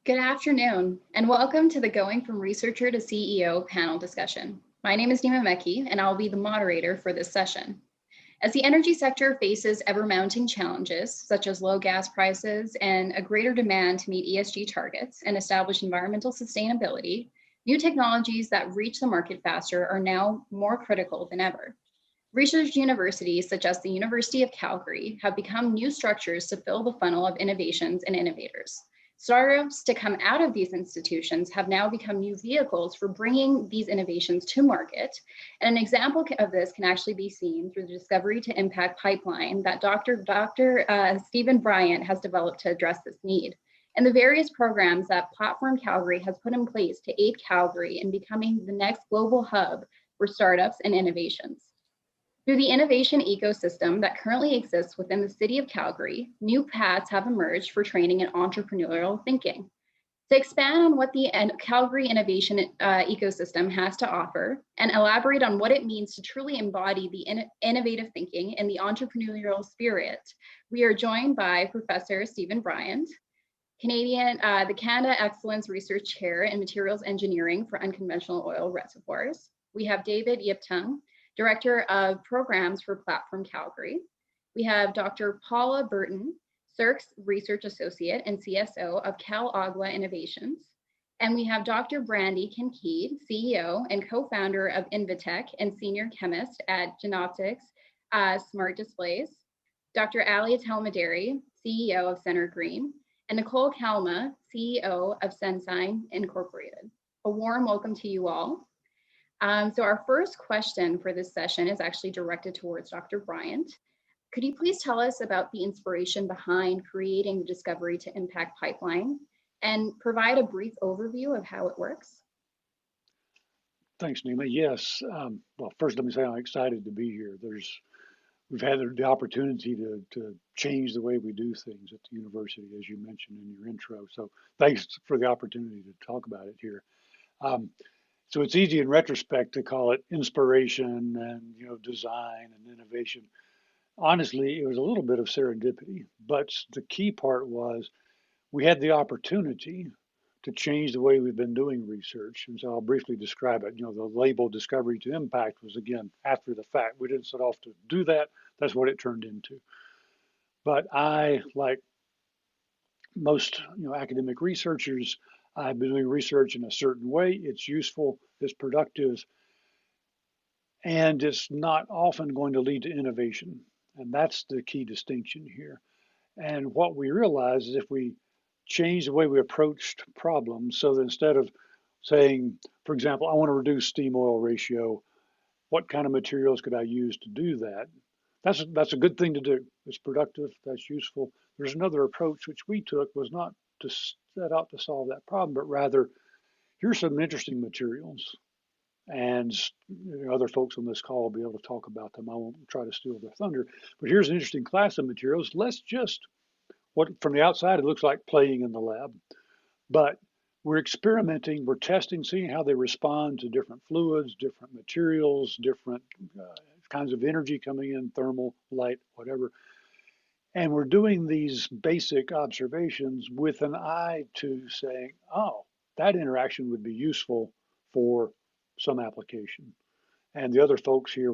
Good afternoon, and welcome to the Going from Researcher to CEO panel discussion. My name is Nima Macci, and I'll be the moderator for this session. As the energy sector faces ever-mounting challenges, such as low gas prices and a greater demand to meet ESG targets and establish environmental sustainability, new technologies that reach the market faster are now more critical than ever. Research universities, such as the University of Calgary, have become new structures to fill the funnel of innovations and innovators. Startups to come out of these institutions have now become new vehicles for bringing these innovations to market. And an example of this can actually be seen through the discovery to impact pipeline that Dr. Stephen Bryant has developed to address this need, and the various programs that Platform Calgary has put in place to aid Calgary in becoming the next global hub for startups and innovations. Through the innovation ecosystem that currently exists within the city of Calgary, new paths have emerged for training in entrepreneurial thinking. To expand on what the Calgary innovation ecosystem has to offer and elaborate on what it means to truly embody the innovative thinking and the entrepreneurial spirit, we are joined by Professor Stephen Bryant, the Canada Excellence Research Chair in Materials Engineering for Unconventional Oil Reservoirs. We have David Yiptong, Director of Programs for Platform Calgary. We have Dr. Paula Burton, CERC's Research Associate and CSO of CalAgua Innovations. And we have Dr. Brandy Kincaid, CEO and co-founder of Invitech and Senior Chemist at Genoptics Smart Displays. Dr. Ali Telmaderi, CEO of Center Green, and Nicole Kalma, CEO of Sensign Incorporated. A warm welcome to you all. So our first question for this session is actually directed towards Dr. Bryant. Could you please tell us about the inspiration behind creating the Discovery to Impact pipeline and provide a brief overview of how it works? Thanks, Nima. Yes. Well, first let me say I'm excited to be here. We've had the opportunity to change the way we do things at the university, as you mentioned in your intro. So thanks for the opportunity to talk about it here. So it's easy in retrospect to call it inspiration and design and innovation. Honestly, it was a little bit of serendipity, but the key part was we had the opportunity to change the way we've been doing research. And so I'll briefly describe it. The label Discovery to Impact was, again, after the fact. We didn't set off to do that. That's what it turned into. But I, like most academic researchers, I've been doing research in a certain way. It's useful, it's productive, and it's not often going to lead to innovation. And that's the key distinction here. And what we realize is if we change the way we approached problems, so that instead of saying, for example, I want to reduce steam oil ratio, what kind of materials could I use to do that? That's a good thing to do. It's productive, that's useful. There's another approach which we took was not to set out to solve that problem, but rather, here's some interesting materials. And other folks on this call will be able to talk about them. I won't try to steal their thunder, but here's an interesting class of materials. Let's just, what from the outside, it looks like playing in the lab, but we're experimenting, we're testing, seeing how they respond to different fluids, different materials, different kinds of energy coming in, thermal, light, whatever. And we're doing these basic observations with an eye to saying, oh, that interaction would be useful for some application. And the other folks here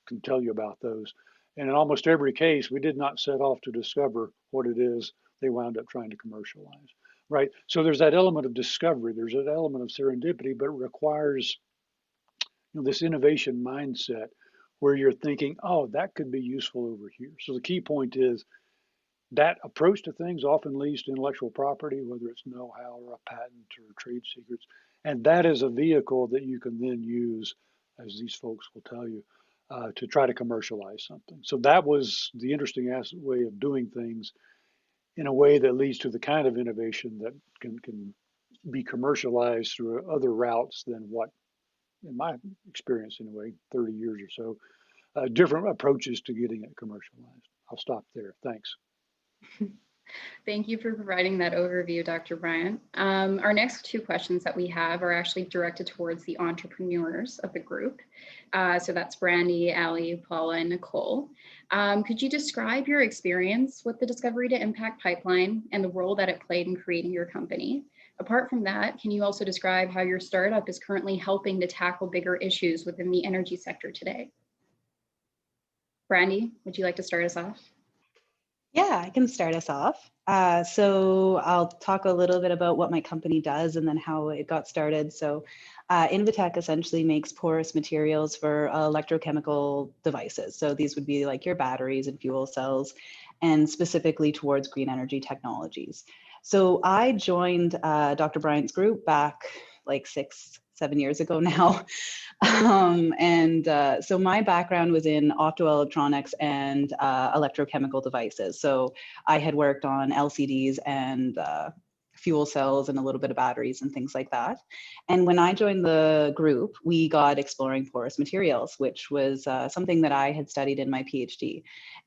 can tell you about those. And in almost every case, we did not set off to discover what it is they wound up trying to commercialize, right? So there's that element of discovery, there's that element of serendipity, but it requires this innovation mindset where you're thinking, oh, that could be useful over here. So the key point is that approach to things often leads to intellectual property, whether it's know-how or a patent or trade secrets. And that is a vehicle that you can then use, as these folks will tell you, to try to commercialize something. So that was the interesting way of doing things in a way that leads to the kind of innovation that can be commercialized through other routes than what, in my experience anyway, 30 years or so, different approaches to getting it commercialized. I'll stop there. Thanks. Thank you for providing that overview, Dr. Bryant. Our next two questions that we have are actually directed towards the entrepreneurs of the group. So that's Brandy, Ali, Paula, and Nicole. Could you describe your experience with the Discovery to Impact pipeline and the role that it played in creating your company? Apart from that, can you also describe how your startup is currently helping to tackle bigger issues within the energy sector today? Brandy, would you like to start us off? Yeah, I can start us off. So I'll talk a little bit about what my company does and then how it got started. So Invitech essentially makes porous materials for electrochemical devices. So these would be like your batteries and fuel cells, and specifically towards green energy technologies. So I joined Dr. Bryant's group back like 6-7 years ago now. So my background was in optoelectronics and electrochemical devices. So I had worked on LCDs and fuel cells and a little bit of batteries and things like that. And when I joined the group, we got exploring porous materials, which was something that I had studied in my PhD.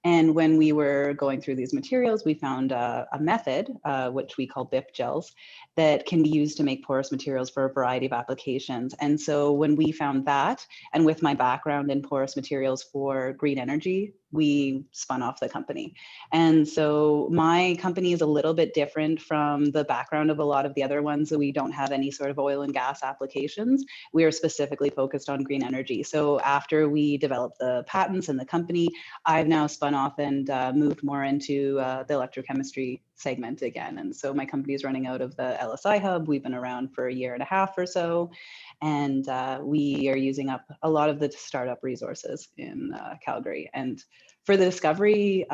And when we were going through these materials, we found a method, which we call BIP gels, that can be used to make porous materials for a variety of applications. And so when we found that, and with my background in porous materials for green energy, we spun off the company. And so my company is a little bit different from the background of a lot of the other ones. So we don't have any sort of oil and gas applications. We are specifically focused on green energy. So after we developed the patents and the company, I've now spun off and moved more into the electrochemistry segment again. And so my company is running out of the LSI hub. We've been around for 1.5 years or so. And we are using up a lot of the startup resources in Calgary. And for the discovery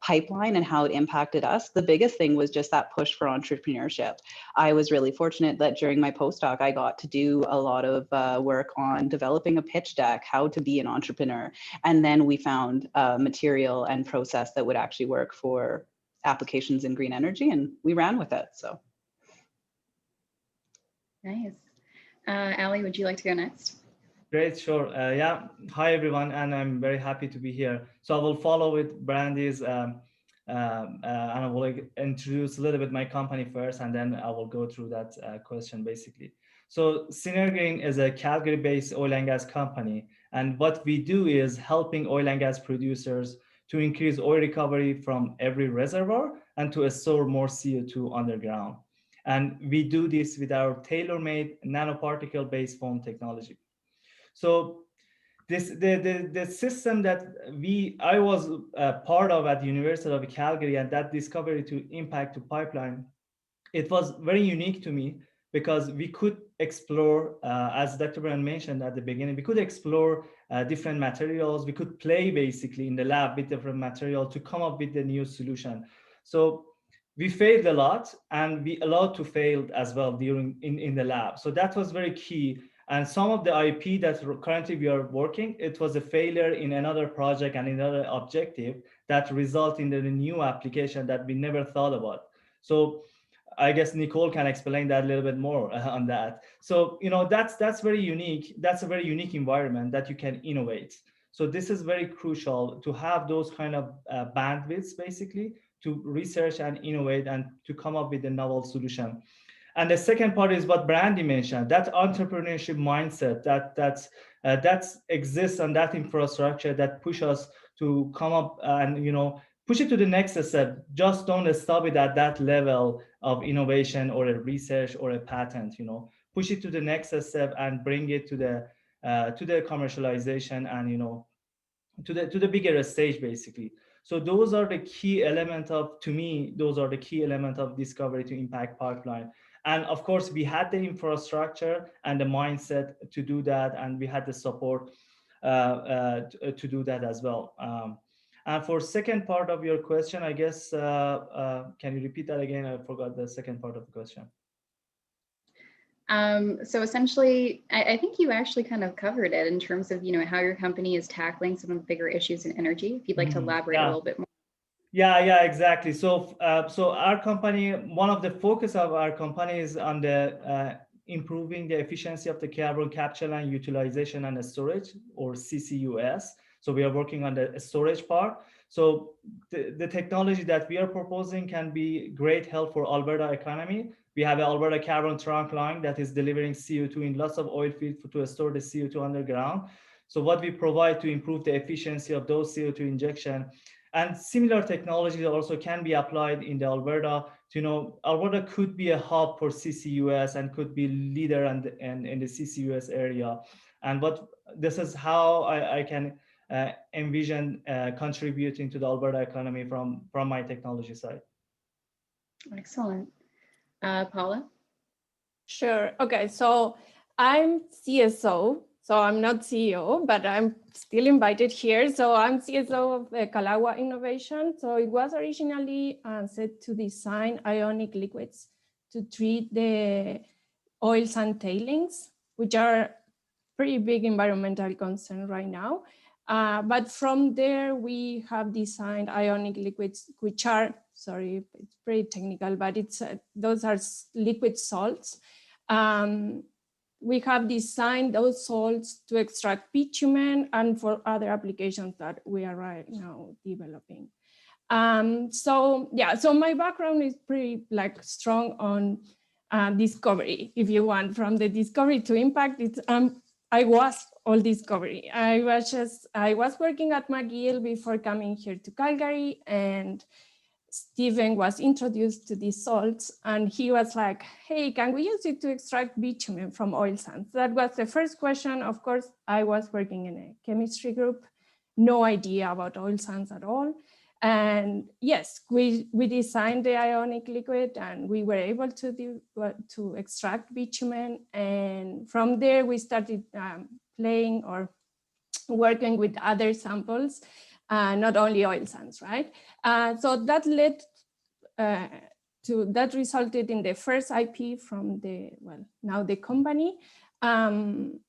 pipeline and how it impacted us, the biggest thing was just that push for entrepreneurship. I was really fortunate that during my postdoc, I got to do a lot of work on developing a pitch deck, how to be an entrepreneur. And then we found material and process that would actually work for applications in green energy, and we ran with it. So. Nice. Ali, would you like to go next? Great, sure. Yeah, hi everyone, and I'm very happy to be here. So I will follow with Brandy's, and I will introduce a little bit my company first, and then I will go through that question basically. So Synergreen is a Calgary-based oil and gas company, and what we do is helping oil and gas producers to increase oil recovery from every reservoir and to store more CO2 underground. And we do this with our tailor-made nanoparticle-based foam technology. So the system that I was part of at the University of Calgary, and that Discovery to Impact to pipeline, it was very unique to me because we could explore, as Dr. Bryant mentioned at the beginning, we could explore different materials. We could play basically in the lab with different material to come up with the new solution. So we failed a lot, and we allowed to fail as well in the lab. So that was very key. And some of the IP that currently we are working, it was a failure in another project and another objective that result in the new application that we never thought about. So I guess Nicole can explain that a little bit more on that. So, that's very unique. That's a very unique environment that you can innovate. So this is very crucial to have those kind of bandwidths basically to research and innovate and to come up with a novel solution. And the second part is what Brandy mentioned, that entrepreneurship mindset that exists on that infrastructure that push us to come up and push it to the next step. Just don't stop it at that level of innovation or a research or a patent. Push it to the next step and bring it to the commercialization and to the bigger stage basically. So those are the key element of, to me, those are the key element of Discovery to Impact pipeline. And of course, we had the infrastructure and the mindset to do that, and we had the support to do that as well. And for second part of your question, I guess, can you repeat that again? I forgot the second part of the question. So essentially, I think you actually kind of covered it in terms of, how your company is tackling some of the bigger issues in energy. If you'd like to elaborate a little bit more. Yeah, exactly. So, so our company, one of the focus of our company is on the improving the efficiency of the carbon capture and utilization and storage, or CCUS. So we are working on the storage part. So the technology that we are proposing can be great help for Alberta economy. We have an Alberta carbon trunk line that is delivering CO2 in lots of oil fields to store the CO2 underground. So what we provide to improve the efficiency of those CO2 injection, and similar technologies also can be applied in the Alberta. Alberta could be a hub for CCUS and could be leader and in the CCUS area. And this is how I can envision contributing to the Alberta economy from my technology side. Excellent. Paula? Sure. Okay, so I'm CSO, so I'm not CEO, but I'm still invited here. So I'm CSO of Calagua Innovation. So it was originally set to design ionic liquids to treat the oil sand tailings, which are pretty big environmental concern right now. But from there, we have designed ionic liquids, which are, sorry, it's pretty technical, but those are liquid salts. We have designed those salts to extract bitumen and for other applications that we are right now developing. So my background is pretty strong on discovery, if you want. From the discovery to impact, I was all discovery. I was working at McGill before coming here to Calgary, and Stephen was introduced to these salts, and he was like, hey, can we use it to extract bitumen from oil sands? That was the first question. Of course, I was working in a chemistry group, no idea about oil sands at all. And yes, we designed the ionic liquid, and we were able to extract bitumen. And from there, we started playing or working with other samples, not only oil sands, right? So that led that resulted in the first IP from now the company. And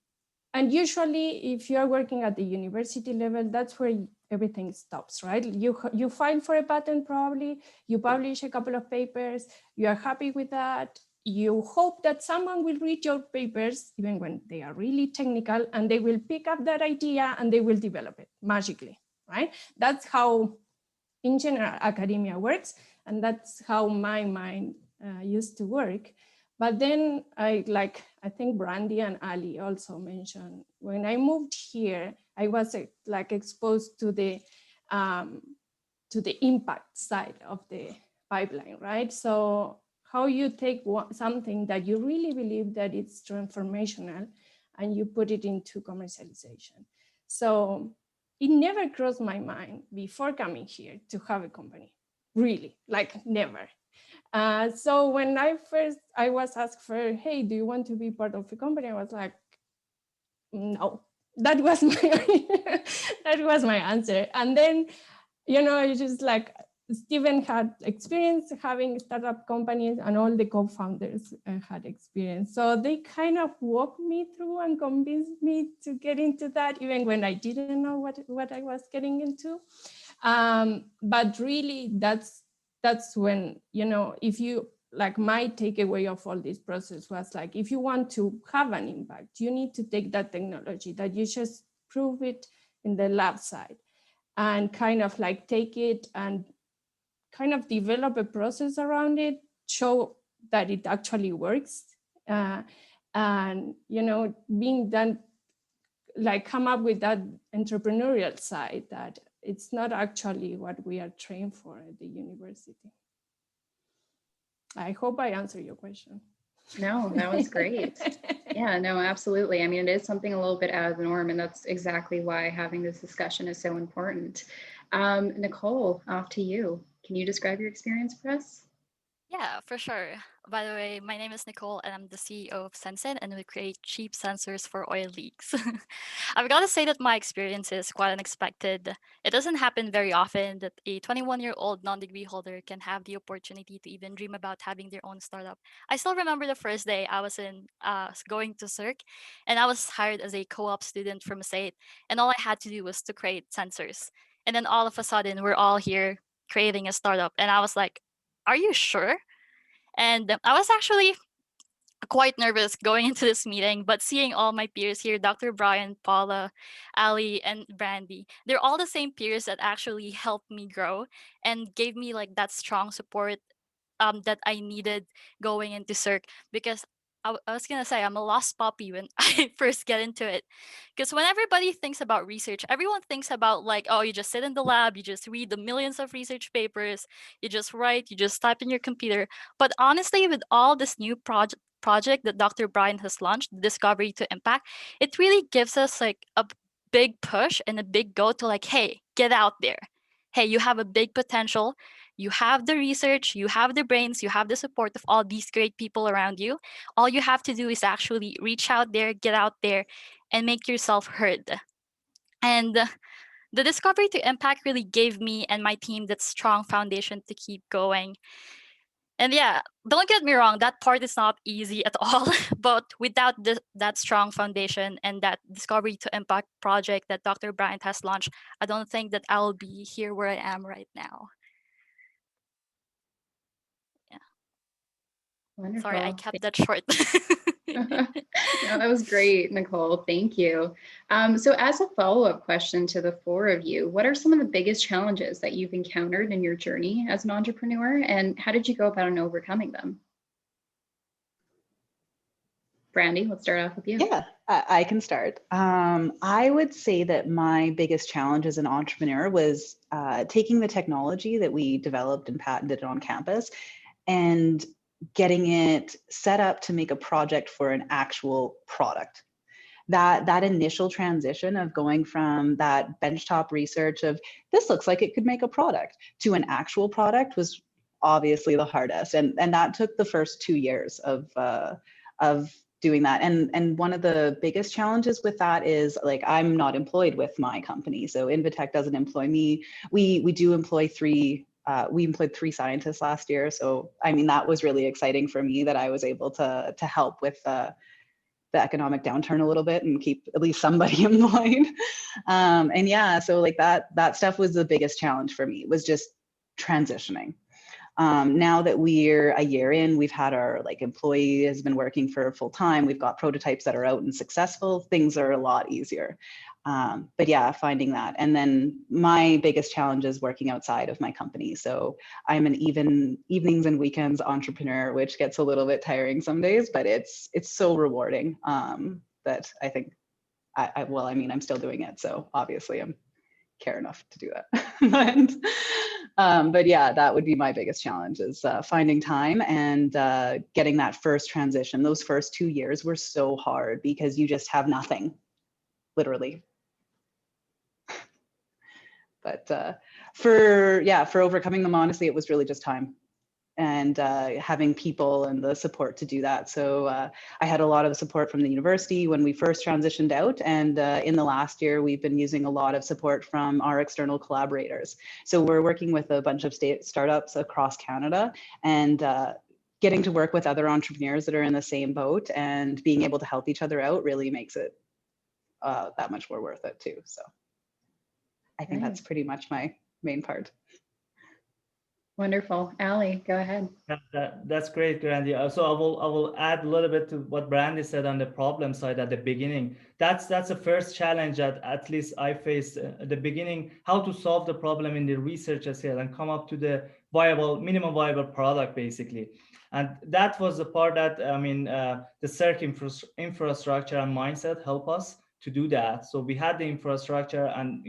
usually, if you're working at the university level, that's where everything stops, right? You file for a patent, probably, you publish a couple of papers, you are happy with that. You hope that someone will read your papers, even when they are really technical, and they will pick up that idea and they will develop it magically, right? That's how, in general, academia works. And that's how my mind used to work. But then I think Brandy and Ali also mentioned, when I moved here, I was exposed to the impact side of the pipeline, right? So how you take something that you really believe that it's transformational and you put it into commercialization. So it never crossed my mind before coming here to have a company, really, never. So when I was asked for, hey, do you want to be part of a company? I was like, no, that was my answer. And then, it's just Stephen had experience having startup companies, and all the co-founders had experience. So they kind of walked me through and convinced me to get into that, even when I didn't know what I was getting into. But really, that's when, if you, my takeaway of all this process was if you want to have an impact, you need to take that technology that you just prove it in the lab side and kind of take it and kind of develop a process around it, show that it actually works, and being done, come up with that entrepreneurial side that it's not actually what we are trained for at the university. I hope I answered your question. No, that was great. Yeah, no, absolutely. I mean, it is something a little bit out of the norm, and that's exactly why having this discussion is so important. Nicole, off to you. Can you describe your experience for us? Yeah, for sure. By the way, my name is Nicole and I'm the CEO of Sensen, and we create cheap sensors for oil leaks. I've got to say that my experience is quite unexpected. It doesn't happen very often that a 21-year-old non-degree holder can have the opportunity to even dream about having their own startup. I still remember the first day I was going to CERC, and I was hired as a co-op student from SAIT, and all I had to do was to create sensors. And then all of a sudden, we're all here creating a startup, and I was like, are you sure? And I was actually quite nervous going into this meeting, but seeing all my peers here, Dr. Bryant, Paula, Ali, and Brandy, they're all the same peers that actually helped me grow and gave me like that strong support that I needed going into CERC, because I was gonna say I'm a lost puppy when I first get into it. Because when everybody thinks about research, everyone thinks about like, oh, you just sit in the lab, you just read the millions of research papers, you just write, you just type in your computer. But honestly, with all this new project that Dr. Bryant has launched, Discovery to Impact, it really gives us like a big push and a big go to like, hey, get out there. Hey, you have a big potential. You have the research, you have the brains, you have the support of all these great people around you. All you have to do is actually reach out there, get out there, and make yourself heard. And the Discovery to Impact really gave me and my team that strong foundation to keep going. And yeah, don't get me wrong, that part is not easy at all. But without that strong foundation and that Discovery to Impact project that Dr. Bryant has launched, I don't think that I'll be here where I am right now. Wonderful. Sorry, I kept that short. No, that was great, Nicole. Thank you. So as a follow-up question to the four of you, what are some of the biggest challenges that you've encountered in your journey as an entrepreneur, and how did you go about overcoming them? Brandy, let's start off with you. Yeah, I can start. I would say that my biggest challenge as an entrepreneur was taking the technology that we developed and patented on campus and getting it set up to make a project for an actual product. That initial transition of going from that benchtop research of this looks like it could make a product to an actual product was obviously the hardest, and that took the first 2 years of doing that. And one of the biggest challenges with that is like I'm not employed with my company, so Invitech doesn't employ me. We do employ we employed 3 scientists last year. So, I mean, that was really exciting for me that I was able to help with the economic downturn a little bit and keep at least somebody employed. And yeah, so like that stuff was the biggest challenge for me, was just transitioning. Now that we're a year in, we've had our employee has been working for full time. We've got prototypes that are out and successful. Things are a lot easier. But yeah, finding that. And then my biggest challenge is working outside of my company. So I'm an evenings and weekends entrepreneur, which gets a little bit tiring some days, but it's so rewarding that I think I'm still doing it. So obviously I'm care enough to do that. But yeah, that would be my biggest challenge, is finding time and getting that first transition. Those first 2 years were so hard because you just have nothing, literally. But for overcoming them, honestly, it was really just time and having people and the support to do that. So I had a lot of support from the university when we first transitioned out. And in the last year, we've been using a lot of support from our external collaborators. So we're working with a bunch of startups across Canada and getting to work with other entrepreneurs that are in the same boat and being able to help each other out really makes it that much more worth it too. So I think that's pretty much my main part. Wonderful. Ali, go ahead. That's great, Brandy. So I will add a little bit to what Brandy said on the problem side at the beginning. That's the first challenge that at least I faced at the beginning, how to solve the problem in the research scale and come up to the minimum viable product, basically. And that was the part that, the CERC infrastructure and mindset help us to do that. So we had the infrastructure and,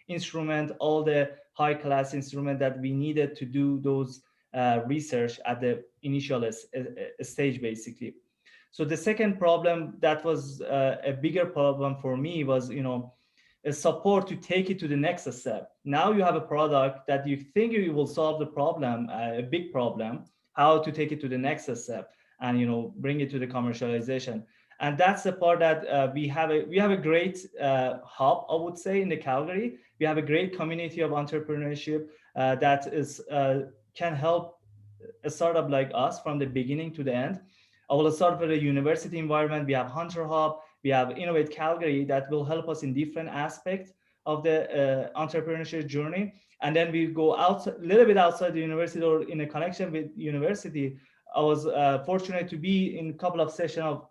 instrument, all the high class instrument that we needed to do those research at the initial stage, basically. So the second problem that was a bigger problem for me was, a support to take it to the next step. Now you have a product that you think you will solve the problem, a big problem, how to take it to the next step and, bring it to the commercialization. And that's the part that we have a great hub, I would say, in the Calgary. We have a great community of entrepreneurship that is can help a startup like us from the beginning to the end. I will start with a university environment. We have Hunter Hub, we have Innovate Calgary that will help us in different aspects of the entrepreneurship journey. And then we go out a little bit outside the university or in a connection with university. I was fortunate to be in a couple of sessions of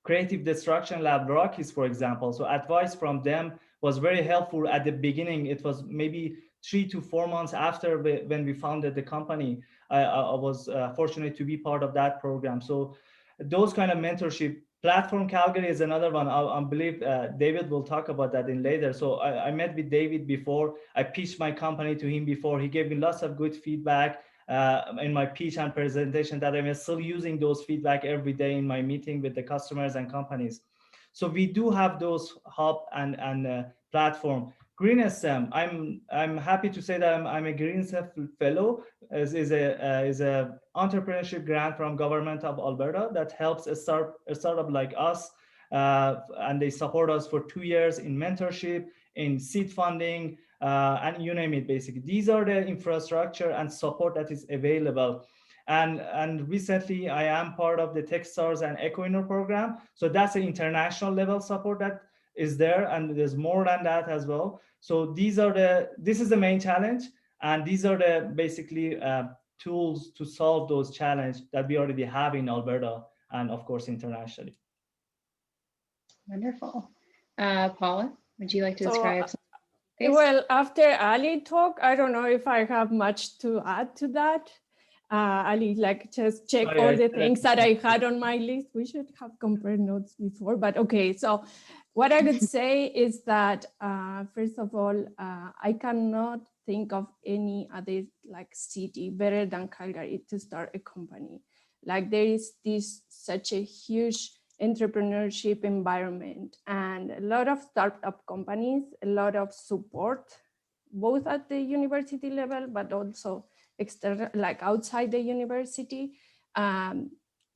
Creative Destruction Lab Rockies, for example. So advice from them was very helpful at the beginning. It was maybe 3 to 4 months after when we founded the company. I was fortunate to be part of that program. So those kind of mentorship. Platform Calgary is another one. I believe David will talk about that in later. So I met with David before. I pitched my company to him before. He gave me lots of good feedback in my pitch and presentation that I'm still using those feedback every day in my meeting with the customers and companies. So we do have those hub and platform. GreenSTEM, I'm happy to say that I'm a GreenSTEM fellow. Is a entrepreneurship grant from government of Alberta that helps a startup like us, and they support us for 2 years in mentorship, in seed funding, and you name it. Basically, these are the infrastructure and support that is available. And recently, I am part of the Techstars and EcoInno program. So that's an international level support that is there, and there's more than that as well. So this is the main challenge, and these are the basically tools to solve those challenges that we already have in Alberta and of course internationally. Wonderful. Paula, would you like to describe some? Well, after Ali talk, I don't know if I have much to add to that. Ali, like just check all the things that I had on my list. We should have compared notes before, but okay. So what I would say is that, first of all, I cannot think of any other like city better than Calgary to start a company. Like there is such a huge entrepreneurship environment and a lot of startup companies, a lot of support, both at the university level, but also external, like outside the university.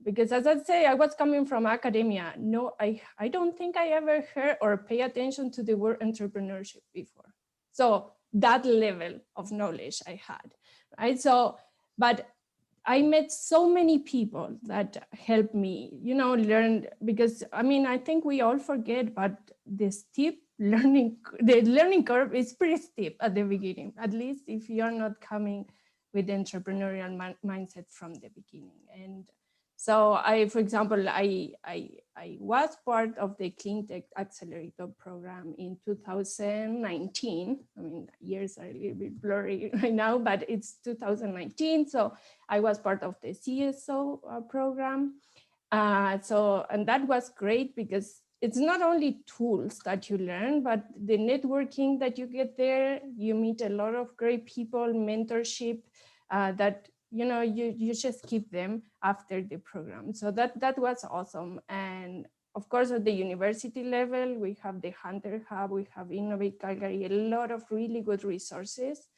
Because as I say, I was coming from academia. No, I don't think I ever heard or pay attention to the word entrepreneurship before. So that level of knowledge I had, right? So, but I met so many people that helped me, learn, because I mean, I think we all forget, but the learning curve is pretty steep at the beginning, at least if you're not coming with the entrepreneurial mindset from the beginning. And so for example, I was part of the Clean Tech Accelerator program in 2019. I mean, years are a little bit blurry right now, but it's 2019. So I was part of the CSO program. And that was great because it's not only tools that you learn, but the networking that you get there. You meet a lot of great people, mentorship that you just keep them after the program. So that was awesome. And of course, at the university level, we have the Hunter Hub, we have Innovate Calgary, a lot of really good resources.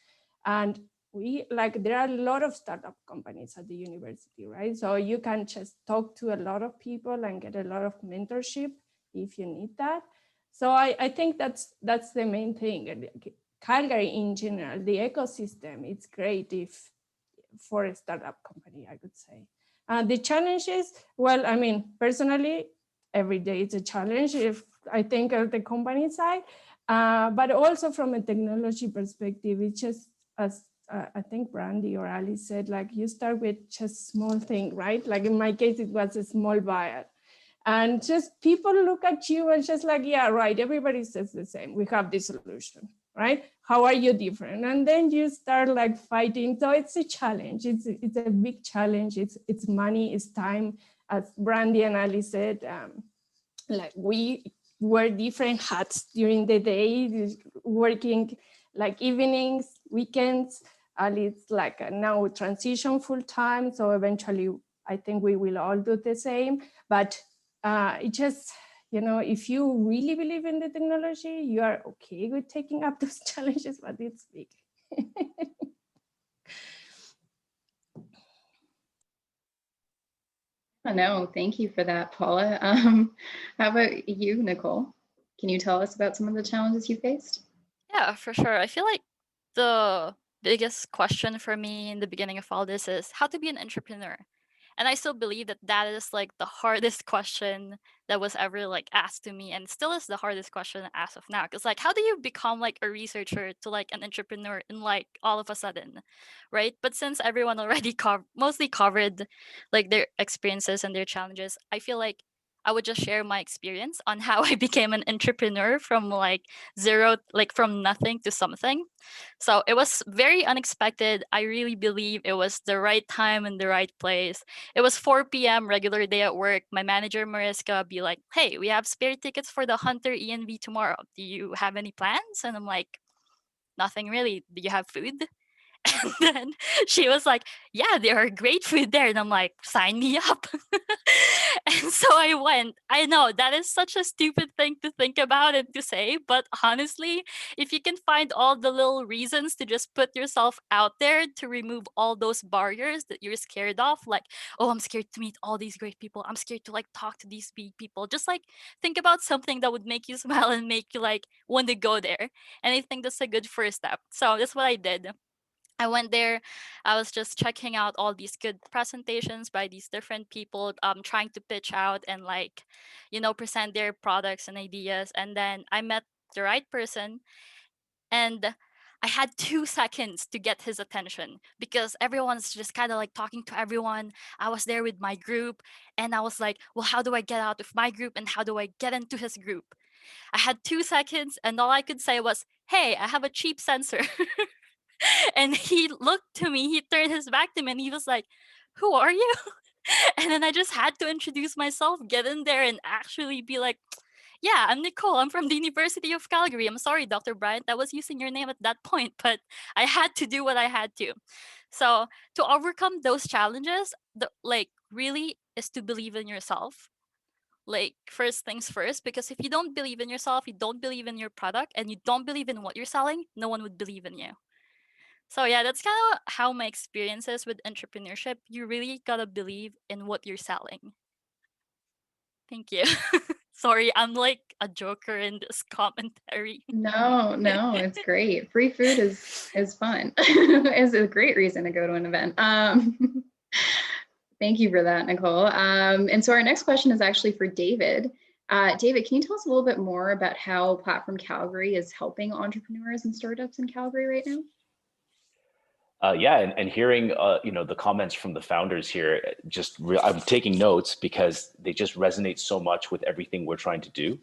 And there are a lot of startup companies at the university, right? So you can just talk to a lot of people and get a lot of mentorship if you need that. So I think that's the main thing. Calgary in general, the ecosystem, it's great for a startup company, I would say. The challenges, well, I mean, personally, every day it's a challenge if I think of the company side, but also from a technology perspective, it's just, as I think Brandy or Ali said, like you start with just small thing, right? Like in my case, it was a small buyer. And just people look at you and just like, yeah, right, everybody says the same. We have this solution, right? How are you different? And then you start like fighting. So it's a challenge. It's a big challenge. It's money, it's time. As Brandy and Ali said, like we wear different hats during the day, working like evenings, weekends. Ali's like now transition full time. So eventually I think we will all do the same. But it just, if you really believe in the technology, you are okay with taking up those challenges, but it's big. No, thank you for that, Paula. How about you, Nicole? Can you tell us about some of the challenges you faced? Yeah, for sure. I feel like the biggest question for me in the beginning of all this is how to be an entrepreneur. And I still believe that that is like the hardest question that was ever like asked to me, and still is the hardest question as of now. Because like, how do you become like a researcher to like an entrepreneur in like all of a sudden, right? But since everyone already mostly covered like their experiences and their challenges, I feel like I would just share my experience on how I became an entrepreneur from like zero, like from nothing to something. So it was very unexpected. I really believe it was the right time and the right place. It was 4 p.m. regular day at work. My manager Mariska be like, "Hey, we have spare tickets for the Hunter ENV tomorrow. Do you have any plans?" And I'm like, "Nothing really. Do you have food?" And then she was like, "Yeah, there are great food there." And I'm like, "Sign me up." And so I went. I know that is such a stupid thing to think about and to say, but honestly, if you can find all the little reasons to just put yourself out there to remove all those barriers that you're scared of, like, oh, I'm scared to meet all these great people. I'm scared to like talk to these big people. Just like think about something that would make you smile and make you like want to go there. And I think that's a good first step. So that's what I did. I went there. I was just checking out all these good presentations by these different people, trying to pitch out and like, present their products and ideas. And then I met the right person, and I had 2 seconds to get his attention because everyone's just kind of like talking to everyone. I was there with my group, and I was like, well, how do I get out of my group and how do I get into his group? I had 2 seconds, and all I could say was, hey, I have a cheap sensor. And he looked to me, he turned his back to me, and he was like, who are you? And then I just had to introduce myself, get in there, and actually be like, yeah, I'm Nicole. I'm from the University of Calgary. I'm sorry, Dr. Bryant, I was using your name at that point, but I had to do what I had to. So to overcome those challenges, like really is to believe in yourself. Like first things first, because if you don't believe in yourself, you don't believe in your product, and you don't believe in what you're selling, no one would believe in you. So yeah, that's kind of how my experience is with entrepreneurship. You really gotta believe in what you're selling. Thank you. Sorry, I'm like a joker in this commentary. No, it's great. Free food is fun. It's a great reason to go to an event. Thank you for that, Nicole. And so our next question is actually for David. David, can you tell us a little bit more about how Platform Calgary is helping entrepreneurs and startups in Calgary right now? Yeah, and hearing the comments from the founders here, I'm taking notes because they just resonate so much with everything we're trying to do.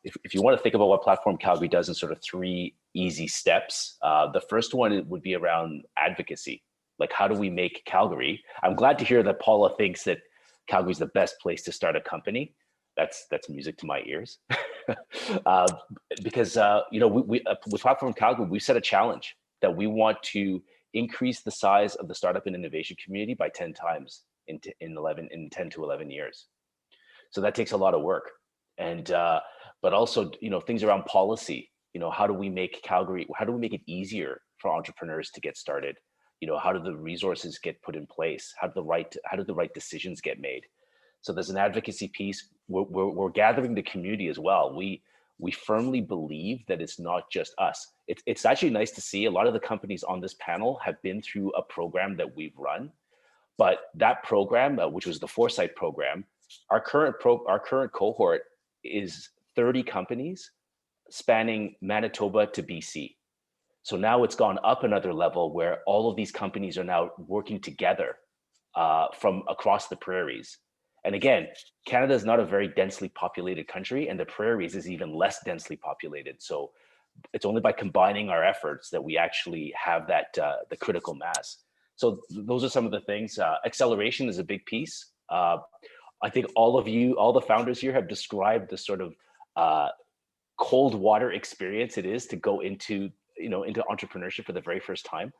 If you want to think about what Platform Calgary does in sort of 3 easy steps, the first one would be around advocacy. Like, how do we make Calgary? I'm glad to hear that Paula thinks that Calgary is the best place to start a company. That's music to my ears. Because we with Platform Calgary, we set a challenge that we want to increase the size of the startup and innovation community by 10 times in 10 to 11 years. So that takes a lot of work. And but also, things around policy. How do we make it easier for entrepreneurs to get started? How do the resources get put in place? How do the right decisions get made? So there's an advocacy piece. We're gathering the community as well. We firmly believe that it's not just us. It's actually nice to see a lot of the companies on this panel have been through a program that we've run, but that program, which was the Foresight program, our current cohort is 30 companies spanning Manitoba to BC. So now it's gone up another level where all of these companies are now working together from across the prairies. And again, Canada is not a very densely populated country, and the prairies is even less densely populated. So it's only by combining our efforts that we actually have that the critical mass. So those are some of the things. Acceleration is a big piece. I think all the founders here have described the sort of cold water experience it is to go into entrepreneurship for the very first time.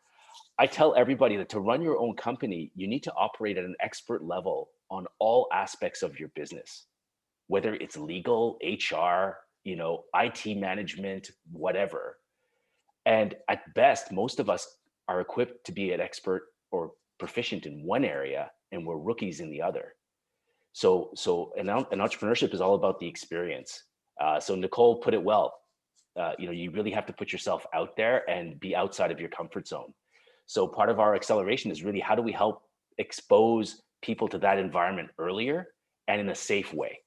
I tell everybody that to run your own company, you need to operate at an expert level on all aspects of your business, whether it's legal, HR, IT management, whatever. And at best, most of us are equipped to be an expert or proficient in one area, and we're rookies in the other. So an entrepreneurship is all about the experience. So Nicole put it well. You really have to put yourself out there and be outside of your comfort zone. So part of our acceleration is really, how do we help expose people to that environment earlier and in a safe way,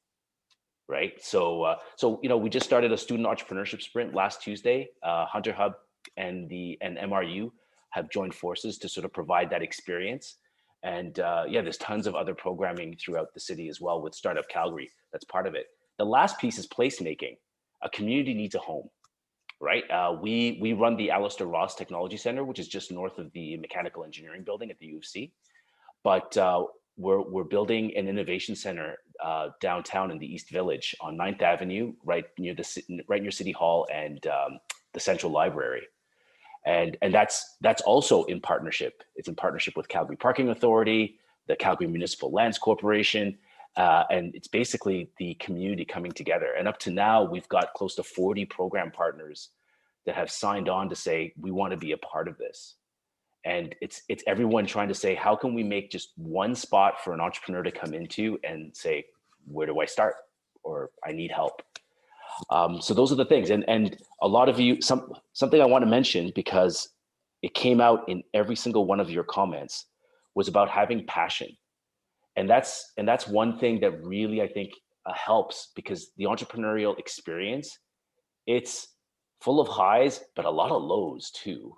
right? So, we just started a student entrepreneurship sprint last Tuesday. Hunter Hub and MRU have joined forces to sort of provide that experience. And there's tons of other programming throughout the city as well with Startup Calgary. That's part of it. The last piece is placemaking. A community needs a home, right? We run the Alistair Ross Technology Center, which is just north of the Mechanical Engineering Building at the U of C. But we're building an innovation center downtown in the East Village on 9th Avenue, right near City Hall and the Central Library. And that's also in partnership. It's in partnership with Calgary Parking Authority, the Calgary Municipal Lands Corporation, and it's basically the community coming together. And up to now, we've got close to 40 program partners that have signed on to say, we want to be a part of this. And it's everyone trying to say, how can we make just one spot for an entrepreneur to come into and say, where do I start? Or I need help. So those are the things. And a lot of you, something I want to mention, because it came out in every single one of your comments, was about having passion. And that's one thing that really, I think, helps, because the entrepreneurial experience, it's full of highs, but a lot of lows too.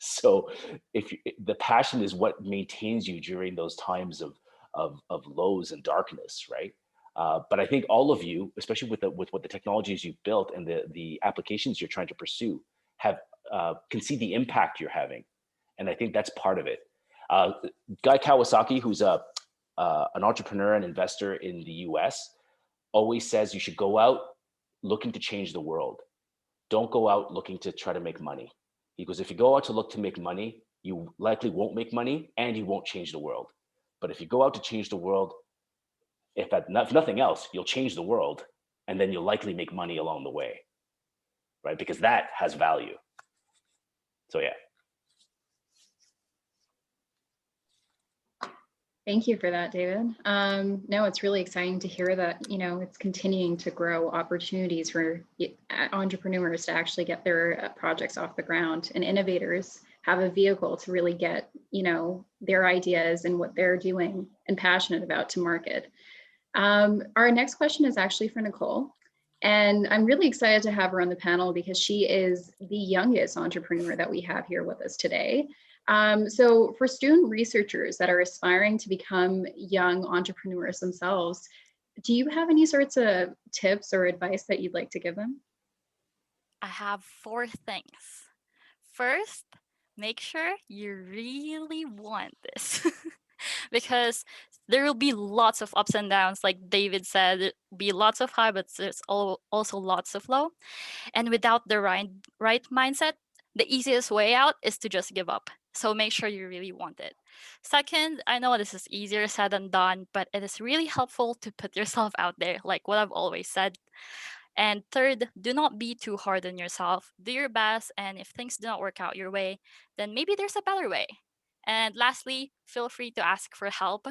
So the passion is what maintains you during those times of lows and darkness, right? But I think all of you, especially with what the technologies you've built and the applications you're trying to pursue, can see the impact you're having, and I think that's part of it. Guy Kawasaki, who's an entrepreneur and investor in the U.S., always says you should go out looking to change the world. Don't go out looking to try to make money. He goes, if you go out to look to make money, you likely won't make money and you won't change the world. But if you go out to change the world, if nothing else, you'll change the world, and then you'll likely make money along the way, right? Because that has value. So yeah. Thank you for that, David. No, it's really exciting to hear that, it's continuing to grow opportunities for entrepreneurs to actually get their projects off the ground, and innovators have a vehicle to really get, their ideas and what they're doing and passionate about to market. Our next question is actually for Nicole. And I'm really excited to have her on the panel because she is the youngest entrepreneur that we have here with us today. So for student researchers that are aspiring to become young entrepreneurs themselves, do you have any sorts of tips or advice that you'd like to give them? I have 4 things. First, make sure you really want this because there will be lots of ups and downs. Like David said, there'll be lots of high, but there's also lots of low. And without the right mindset, the easiest way out is to just give up. So make sure you really want it. Second, I know this is easier said than done, but it is really helpful to put yourself out there, like what I've always said. And third, do not be too hard on yourself. Do your best, and if things do not work out your way, then maybe there's a better way. And lastly, feel free to ask for help.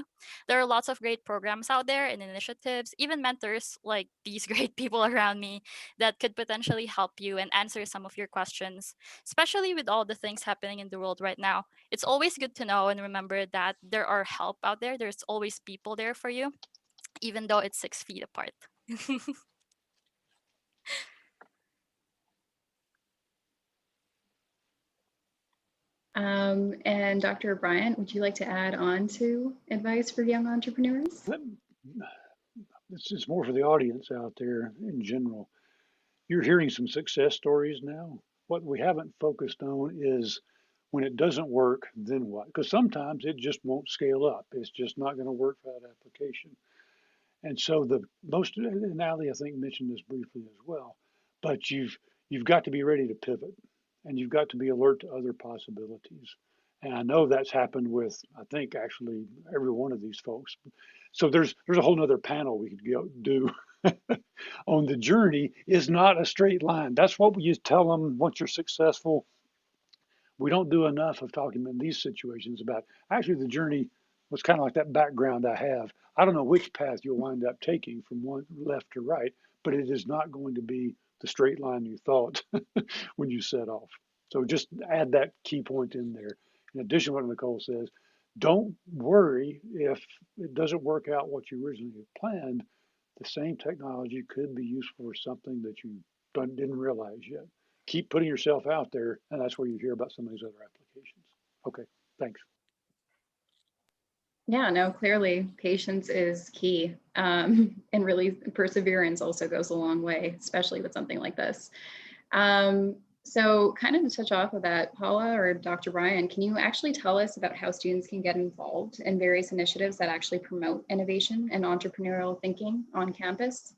There are lots of great programs out there and initiatives, even mentors like these great people around me that could potentially help you and answer some of your questions, especially with all the things happening in the world right now. It's always good to know and remember that there are help out there. There's always people there for you, even though it's 6 feet apart. And Dr. Bryant, would you like to add on to advice for young entrepreneurs? This is more for the audience out there in general. You're hearing some success stories now. What we haven't focused on is when it doesn't work, then what? Because sometimes it just won't scale up. It's just not going to work for that application. And so and Ali, I think, mentioned this briefly as well, but you've got to be ready to pivot, and you've got to be alert to other possibilities. And I know that's happened with, I think, actually every one of these folks. So there's a whole nother panel we could do on the journey is not a straight line. That's what we just tell them once you're successful. We don't do enough of talking in these situations about actually the journey was kind of like that background I have. I don't know which path you'll wind up taking from one left to right, but it is not going to be the straight line you thought when you set off. So just add that key point in there. In addition to what Nicole says, don't worry if it doesn't work out what you originally had planned, the same technology could be useful for something that you didn't realize yet. Keep putting yourself out there, and that's where you hear about some of these other applications. Okay, thanks. Yeah, no, clearly patience is key. And really perseverance also goes a long way, especially with something like this. So kind of to touch off of that, Paula or Dr. Bryant, can you actually tell us about how students can get involved in various initiatives that actually promote innovation and entrepreneurial thinking on campus?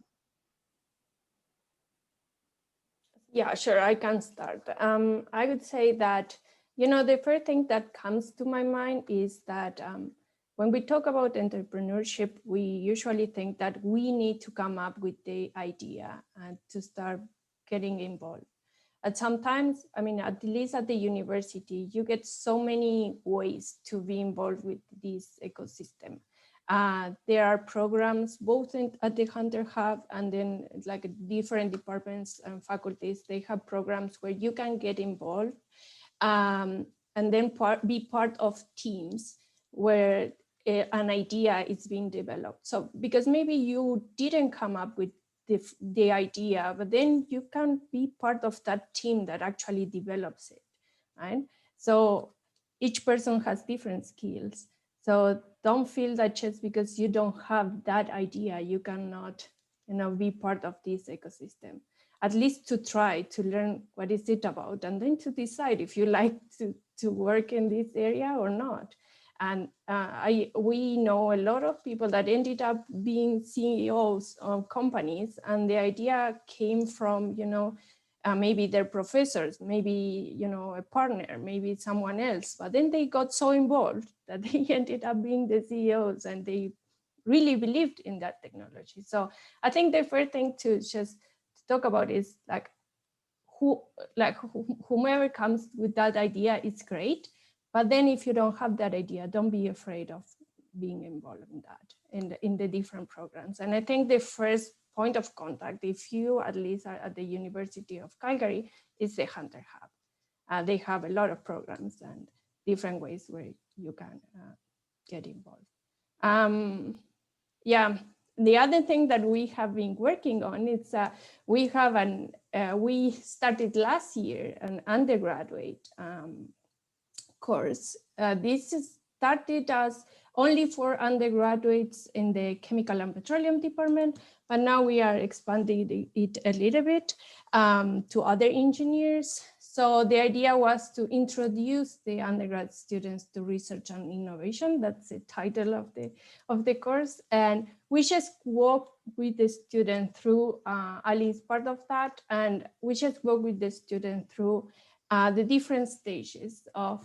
Yeah, sure, I can start. I would say that, the first thing that comes to my mind is that when we talk about entrepreneurship, we usually think that we need to come up with the idea and to start getting involved. And sometimes, at least at the university, you get so many ways to be involved with this ecosystem. There are programs both at the Hunter Hub and then like different departments and faculties, they have programs where you can get involved and then be part of teams where an idea is being developed. So because maybe you didn't come up with the idea, but then you can be part of that team that actually develops it, right? So each person has different skills. So don't feel that just because you don't have that idea, you cannot, be part of this ecosystem. At least to try to learn what is it about, and then to decide if you like to work in this area or not. And we know a lot of people that ended up being CEOs of companies, and the idea came from, maybe their professors, maybe, a partner, maybe someone else, but then they got so involved that they ended up being the CEOs and they really believed in that technology. So I think the first thing to just talk about is whomever comes with that idea is great. But then if you don't have that idea, don't be afraid of being involved in that, in the different programs. And I think the first point of contact, if you at least are at the University of Calgary, is the Hunter Hub. They have a lot of programs and different ways where you can get involved. Yeah, the other thing that we have been working on is we started last year an undergraduate course. This started as only for undergraduates in the chemical and petroleum department, but now we are expanding it a little bit to other engineers. So the idea was to introduce the undergrad students to research and innovation. That's the title of the course. And we just walk with the student through, Ali is part of that, and we just walk with the student through the different stages of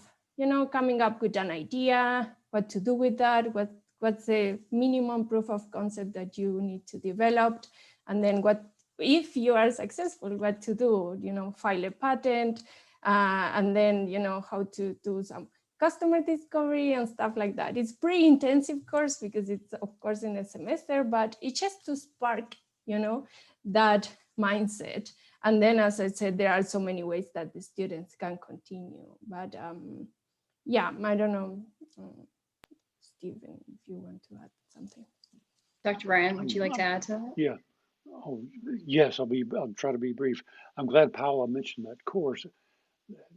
coming up with an idea, what to do with that, what's the minimum proof of concept that you need to develop, and then what, if you are successful, what to do, file a patent, and then, how to do some customer discovery and stuff like that. It's pretty intensive course because it's of course in a semester, but it's just to spark, that mindset. And then, as I said, there are so many ways that the students can continue. But yeah, I don't know, Stephen, if you want to add something. Dr. Bryant, would you like to add to that? Yeah. Oh, yes, I'll try to be brief. I'm glad Paula mentioned that course.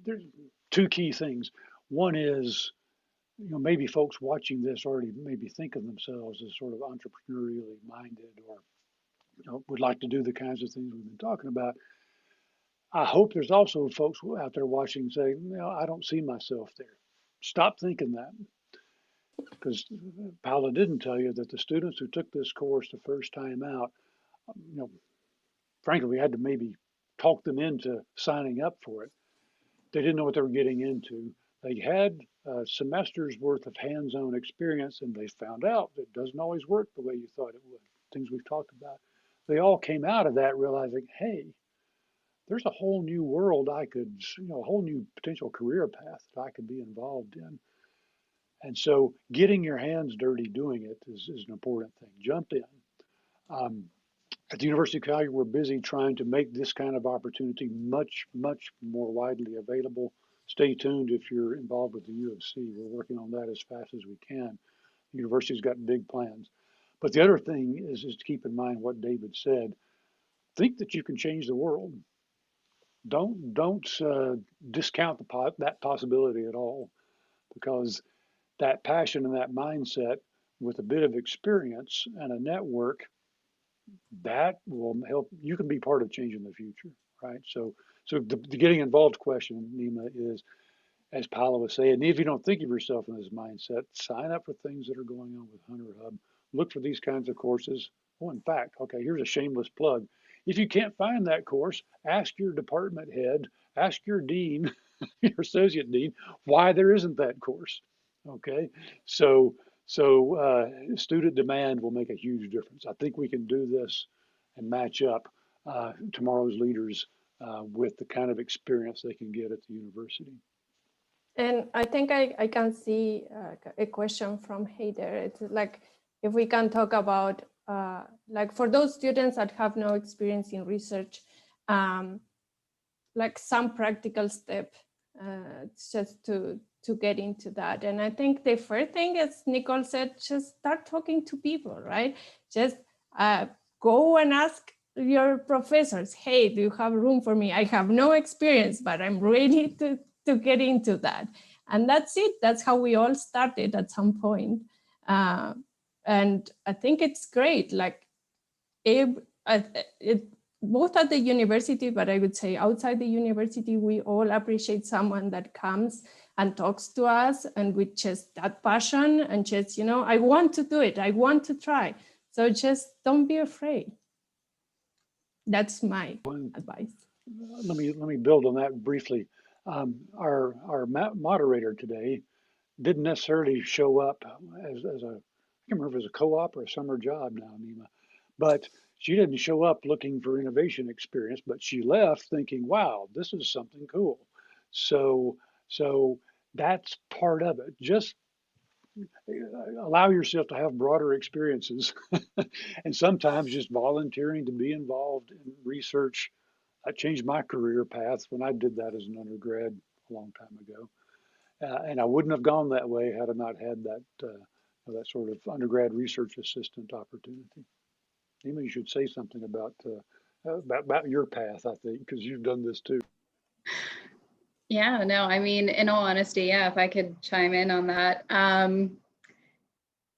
There's two key things. One is, maybe folks watching this already maybe think of themselves as sort of entrepreneurially minded, or would like to do the kinds of things we've been talking about. I hope there's also folks out there watching saying, I don't see myself there. Stop thinking that. Because Paula didn't tell you that the students who took this course the first time out, frankly, we had to maybe talk them into signing up for it. They didn't know what they were getting into. They had a semester's worth of hands-on experience, and they found out that it doesn't always work the way you thought it would. Things we've talked about. They all came out of that realizing, hey, there's a whole new world I could, a whole new potential career path that I could be involved in. And so getting your hands dirty doing it is an important thing. Jump in. At the University of Calgary, we're busy trying to make this kind of opportunity much, much more widely available. Stay tuned if you're involved with the U of C. We're working on that as fast as we can. University's got big plans. But the other thing is to keep in mind what David said. Think that you can change the world. Don't discount that possibility at all, because that passion and that mindset with a bit of experience and a network, that will help. You can be part of changing the future, right? So the getting involved question, Nima, is, as Paula was saying, if you don't think of yourself in this mindset, sign up for things that are going on with Hunter Hub. Look for these kinds of courses. Oh, in fact, okay, here's a shameless plug. If you can't find that course, ask your department head, ask your dean, your associate dean, why there isn't that course. Okay, so student demand will make a huge difference. I think we can do this and match up tomorrow's leaders with the kind of experience they can get at the university. And I think I can see a question from Heider. It's like, if we can talk about, like for those students that have no experience in research, like some practical step just to get into that. And I think the first thing, as Nicole said, just start talking to people, right? Just go and ask your professors, hey, do you have room for me? I have no experience, but I'm ready to get into that. And that's it. That's how we all started at some point. And I think it's great. Like both at the university, but I would say outside the university, we all appreciate someone that comes and talks to us, and with just that passion and just, you know, I want to do it. I want to try. So just don't be afraid. That's my advice. Let me build on that briefly. Our moderator today didn't necessarily show up as a, I can't remember if it was a co-op or a summer job now, Nima, but she didn't show up looking for innovation experience, but she left thinking, wow, this is something cool. So that's part of it. Just allow yourself to have broader experiences and sometimes just volunteering to be involved in research. I changed my career path when I did that as an undergrad a long time ago. And I wouldn't have gone that way had I not had that that sort of undergrad research assistant opportunity. Nima, you should say something about your path, I think, because you've done this too. Yeah, no, I mean, in all honesty, yeah, if I could chime in on that.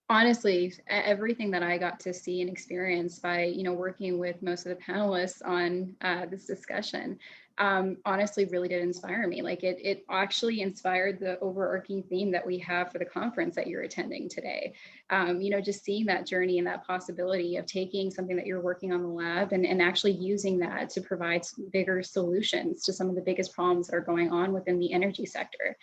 Honestly, everything that I got to see and experience by, you know, working with most of the panelists on this discussion, honestly really did inspire me. Like it actually inspired the overarching theme that we have for the conference that you're attending today. You know, just seeing that journey and that possibility of taking something that you're working on in the lab and actually using that to provide bigger solutions to some of the biggest problems that are going on within the energy sector.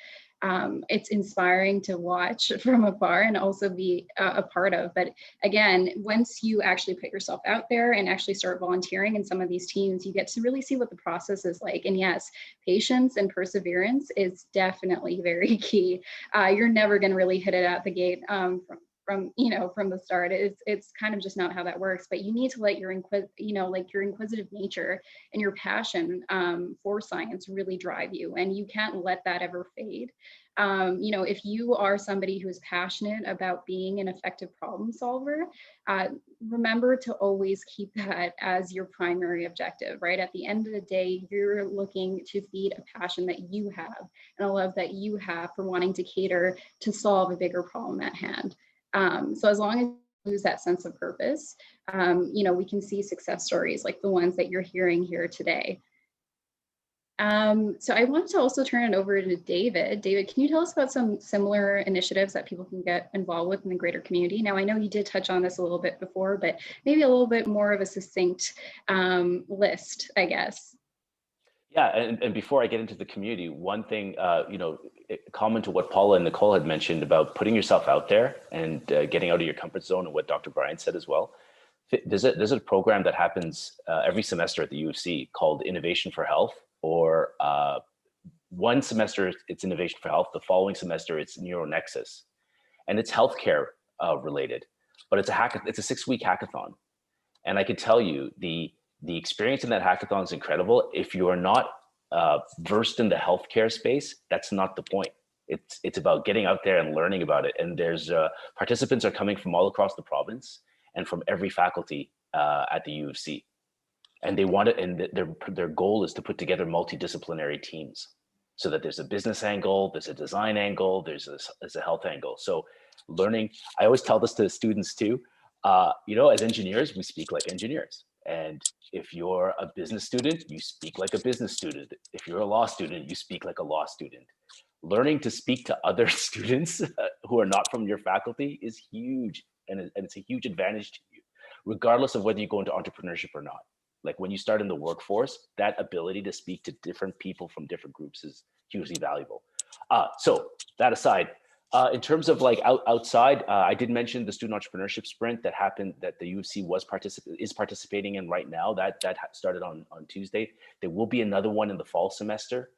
It's inspiring to watch from afar and also be a part of. But again, once you actually put yourself out there and actually start volunteering in some of these teams, you get to really see what the process is like. And yes, patience and perseverance is definitely very key. You're never going to really hit it out the gate from the start. It's kind of just not how that works. But you need to let your inquisitive nature and your passion for science really drive you, and you can't let that ever fade. You know, if you are somebody who is passionate about being an effective problem solver, remember to always keep that as your primary objective, right? At the end of the day, you're looking to feed a passion that you have and a love that you have for wanting to cater to solve a bigger problem at hand. So as long as you lose that sense of purpose, you know, we can see success stories like the ones that you're hearing here today. So I wanted to also turn it over to David. David, can you tell us about some similar initiatives that people can get involved with in the greater community? Now, I know you did touch on this a little bit before, but maybe a little bit more of a succinct list, I guess. Yeah, and before I get into the community, one thing, you know, common to what Paula and Nicole had mentioned about putting yourself out there and getting out of your comfort zone, and what Dr. Bryant said as well. There's a program that happens every semester at the U of C called Innovation for Health, or one semester it's Innovation for Health, the following semester it's NeuroNexus, and it's healthcare related, but it's a 6-week hackathon. And I can tell you the experience in that hackathon is incredible. If you are not versed in the healthcare space, that's not the point. It's about getting out there and learning about it. And there's participants are coming from all across the province and from every faculty at the U of C. And they want it, and their goal is to put together multidisciplinary teams so that there's a business angle, there's a design angle, there's a health angle. So learning, I always tell this to the students too, you know, as engineers, we speak like engineers. And if you're a business student, you speak like a business student. If you're a law student, you speak like a law student. Learning to speak to other students who are not from your faculty is huge. And it's a huge advantage to you, regardless of whether you go into entrepreneurship or not. Like when you start in the workforce, that ability to speak to different people from different groups is hugely valuable. So that aside, in terms of like outside, I did mention the student entrepreneurship sprint that happened, that the U of C is participating in right now. That started on Tuesday. There will be another one in the fall semester.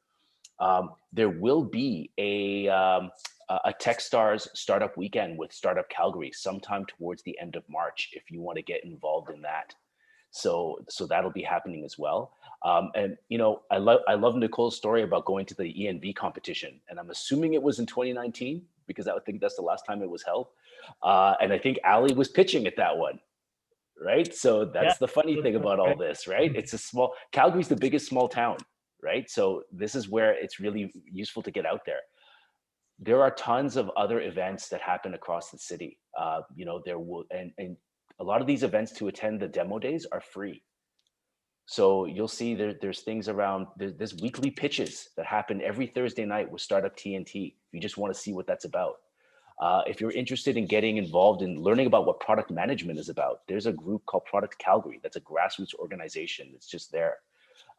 There will be a Techstars startup weekend with Startup Calgary sometime towards the end of March if you want to get involved in that. So that'll be happening as well. And you know, I love Nicole's story about going to the ENV competition, and I'm assuming it was in 2019 because I think that's the last time it was held. And I think Ali was pitching at that one, right? So that's the funny thing about all this, right? It's Calgary's the biggest small town, right? So this is where it's really useful to get out there. There are tons of other events that happen across the city. You know, there will, and a lot of these events to attend the demo days are free. So you'll see there's things around, there's weekly pitches that happen every Thursday night with Startup TNT. If you just want to see what that's about. If you're interested in getting involved in learning about what product management is about, there's a group called Product Calgary. That's a grassroots organization that's just there.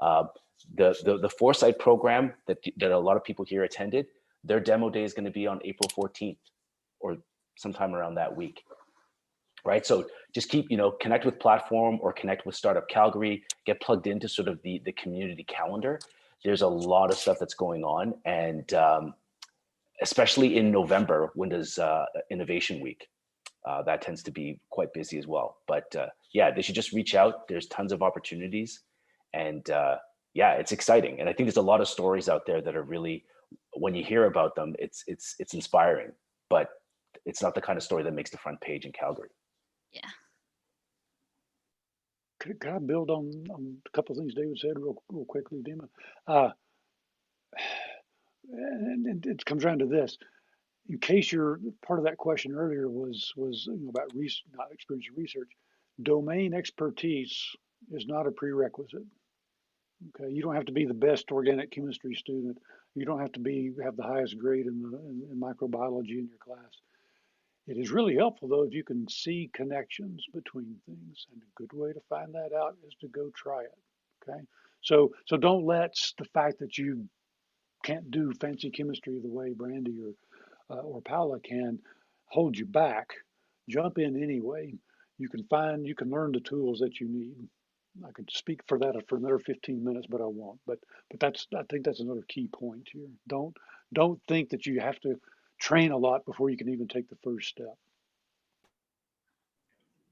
The Foresight program that a lot of people here attended, their demo day is going to be on April 14th or sometime around that week. Right, so just keep, you know, connect with Platform or connect with Startup Calgary, get plugged into sort of the community calendar. There's a lot of stuff that's going on, and especially in November when there's Innovation Week, that tends to be quite busy as well. But yeah, they should just reach out. There's tons of opportunities, and yeah, it's exciting. And I think there's a lot of stories out there that are really, when you hear about them, it's inspiring. But it's not the kind of story that makes the front page in Calgary. Yeah. Could I build on a couple of things David said real quickly, Nima? And it comes down to this. In case you're part of that question earlier was you know, about not experience or research, domain expertise is not a prerequisite. Okay, you don't have to be the best organic chemistry student. You don't have to have the highest grade in microbiology in your class. It is really helpful, though, if you can see connections between things. And a good way to find that out is to go try it. Okay, so don't let the fact that you can't do fancy chemistry the way Brandy or Paula can hold you back. Jump in anyway. You can learn the tools that you need. I could speak for that for another 15 minutes, but I won't. But I think that's another key point here. Don't think that you have to train a lot before you can even take the first step.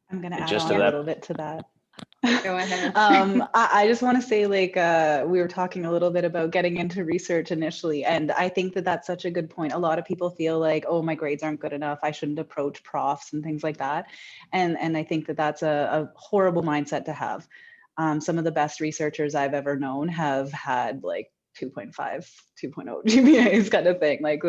I'm going to add on a little bit to that. Go ahead. I just want to say, like, we were talking a little bit about getting into research initially, and I think that that's such a good point. A lot of people feel like, oh, my grades aren't good enough, I shouldn't approach profs and things like that. And I think that that's a horrible mindset to have. Some of the best researchers I've ever known have had like 2.5, 2.0 GPAs kind of thing. Like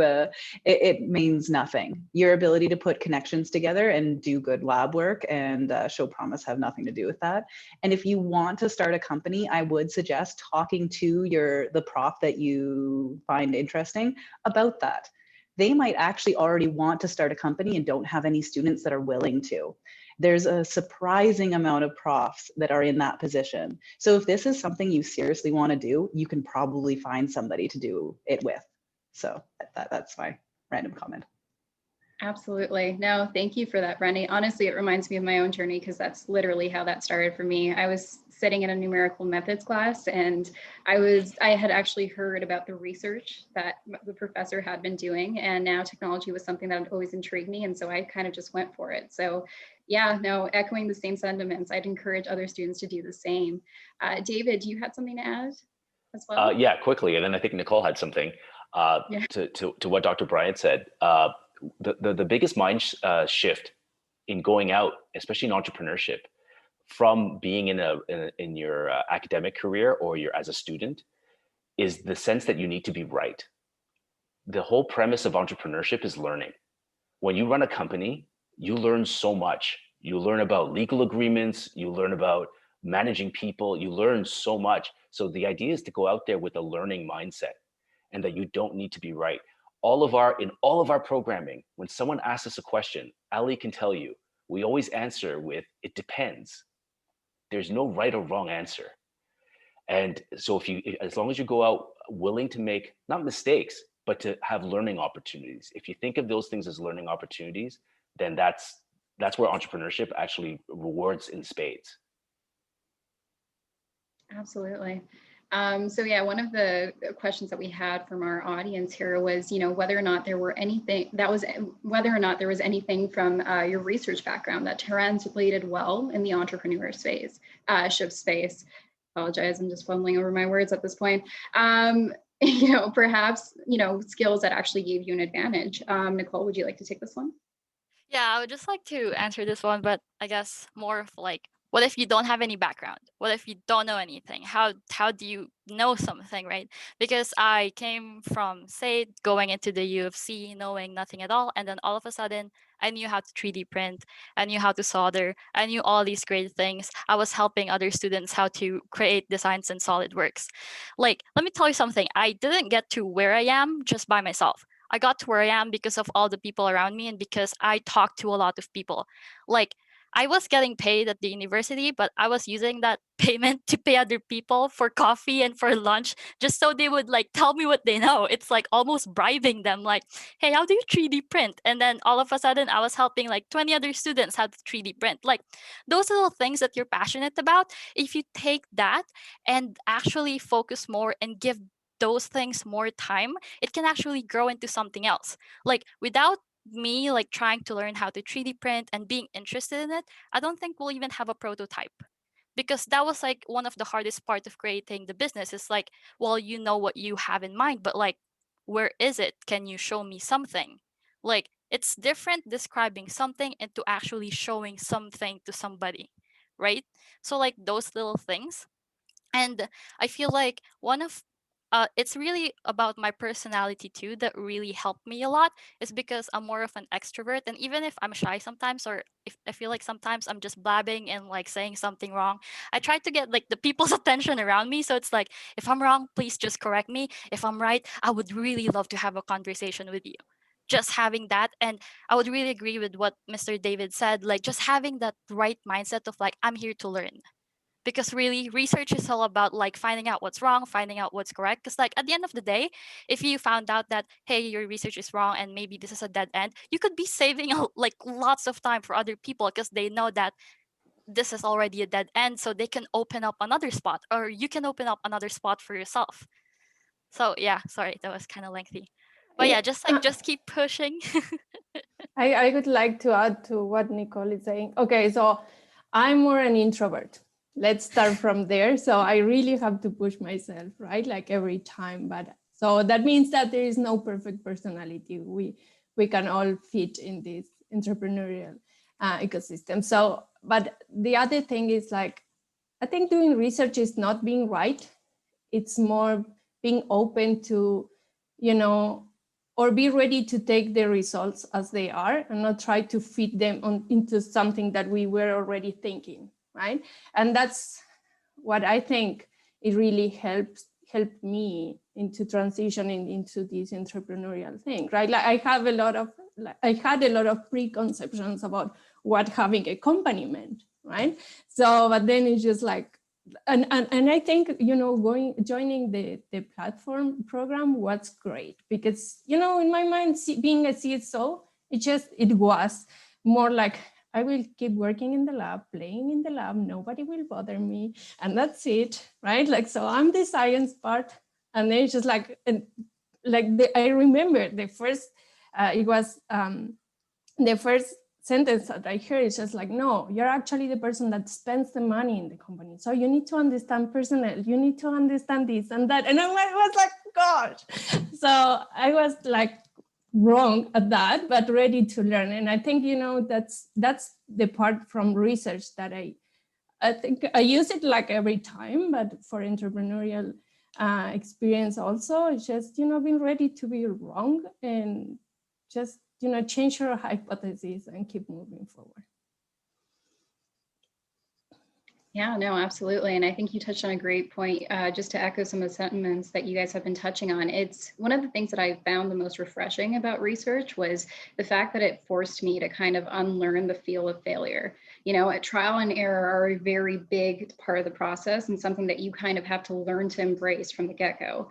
it means nothing. Your ability to put connections together and do good lab work and show promise have nothing to do with that. And if you want to start a company, I would suggest talking to the prof that you find interesting about that. They might actually already want to start a company and don't have any students that are willing to. There's a surprising amount of profs that are in that position. So if this is something you seriously want to do, you can probably find somebody to do it with. So that's my random comment. Absolutely. No, thank you for that, Brandy. Honestly, it reminds me of my own journey because that's literally how that started for me. I was sitting in a numerical methods class and I had actually heard about the research that the professor had been doing, and now technology was something that had always intrigued me. And so I kind of just went for it. So yeah, no, echoing the same sentiments, I'd encourage other students to do the same. David, you had something to add as well? Yeah, quickly. And then I think Nicole had something. Yeah. To what Dr. Bryant said, the biggest mind shift in going out, especially in entrepreneurship, from being in your academic career or you're as a student, is the sense that you need to be right. The whole premise of entrepreneurship is learning. When you run a company, you learn so much. You learn about legal agreements, you learn about managing people, you learn so much. So the idea is to go out there with a learning mindset, and that you don't need to be right. In all of our programming, when someone asks us a question, Ali can tell you, we always answer with, it depends. There's no right or wrong answer. And so as long as you go out willing to make, not mistakes, but to have learning opportunities. If you think of those things as learning opportunities, then that's where entrepreneurship actually rewards in spades. Absolutely. So yeah, one of the questions that we had from our audience here was, whether or not there was anything from your research background that translated well in the entrepreneur space. Apologize, I'm just fumbling over my words at this point. Perhaps, skills that actually gave you an advantage. Nicole, would you like to take this one? Yeah, I would just like to answer this one, but I guess more of like, what if you don't have any background? What if you don't know anything? How do you know something, right? Because I came from, say, going into the U of C, knowing nothing at all, and then all of a sudden, I knew how to 3D print, I knew how to solder, I knew all these great things. I was helping other students how to create designs in SolidWorks. Like, let me tell you something, I didn't get to where I am just by myself. I got to where I am because of all the people around me and because I talked to a lot of people. Like, I was getting paid at the university, but I was using that payment to pay other people for coffee and for lunch, just so they would like tell me what they know. It's like almost bribing them, like, hey, how do you 3D print? And then all of a sudden I was helping like 20 other students how to 3D print. Like those little things that you're passionate about, if you take that and actually focus more and give those things more time, it can actually grow into something else. Like without me like trying to learn how to 3D print and being interested in it, I don't think we'll even have a prototype. Because that was like one of the hardest part of creating the business. Is like, well, you know what you have in mind, but like, where is it? Can you show me something? Like, it's different describing something and to actually showing something to somebody, right? So like those little things. And I feel like it's really about my personality too that really helped me a lot, is because I'm more of an extrovert. And even if I'm shy sometimes, or if I feel like sometimes I'm just blabbing and like saying something wrong, I try to get like the people's attention around me. So it's like, if I'm wrong, please just correct me. If I'm right, I would really love to have a conversation with you. Just having that. And I would really agree with what Mr. David said, like just having that right mindset of like, I'm here to learn. Because really research is all about like finding out what's wrong, finding out what's correct. Because like at the end of the day, if you found out that, hey, your research is wrong and maybe this is a dead end, you could be saving like lots of time for other people, because they know that this is already a dead end, so they can open up another spot, or you can open up another spot for yourself. So yeah, sorry, that was kind of lengthy, but yeah, just keep pushing. I would like to add to what Nicole is saying. Okay, so I'm more an introvert. Let's start from there. So I really have to push myself, right? Like every time. But so that means that there is no perfect personality. We can all fit in this entrepreneurial ecosystem. So, but the other thing is like, I think doing research is not being right. It's more being open to, or be ready to take the results as they are and not try to fit them into something that we were already thinking, right? And that's what I think it really helped me into transitioning into this entrepreneurial thing, right? Like I had a lot of preconceptions about what having a company meant, right? So, but then it's just like, and I think, joining the platform program was great, because, in my mind, being a CSO, it was more like, I will keep working in the lab, playing in the lab, nobody will bother me, and that's it, right? Like, so I'm the science part, and then it's just like, I remember the first, the first sentence that I heard is just like, no, you're actually the person that spends the money in the company. So you need to understand personnel, you need to understand this and that. And I was like, gosh. So I was like wrong at that, but ready to learn. And I think, you know, that's the part from research that I think I use it like every time, but for entrepreneurial experience also, it's just, you know, being ready to be wrong and just, you know, change your hypothesis and keep moving forward. Yeah, no, absolutely. And I think you touched on a great point, just to echo some of the sentiments that you guys have been touching on. It's one of the things that I found the most refreshing about research was the fact that it forced me to kind of unlearn the feel of failure. You know, trial and error are a very big part of the process and something that you kind of have to learn to embrace from the get-go,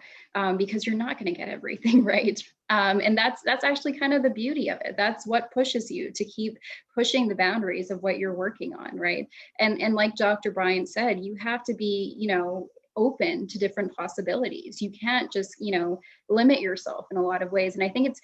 because you're not going to get everything right. And that's actually kind of the beauty of it. That's what pushes you to keep pushing the boundaries of what you're working on, right? And like Dr. Bryant said, you have to be, you know, open to different possibilities. You can't just, you know, limit yourself in a lot of ways. And I think it's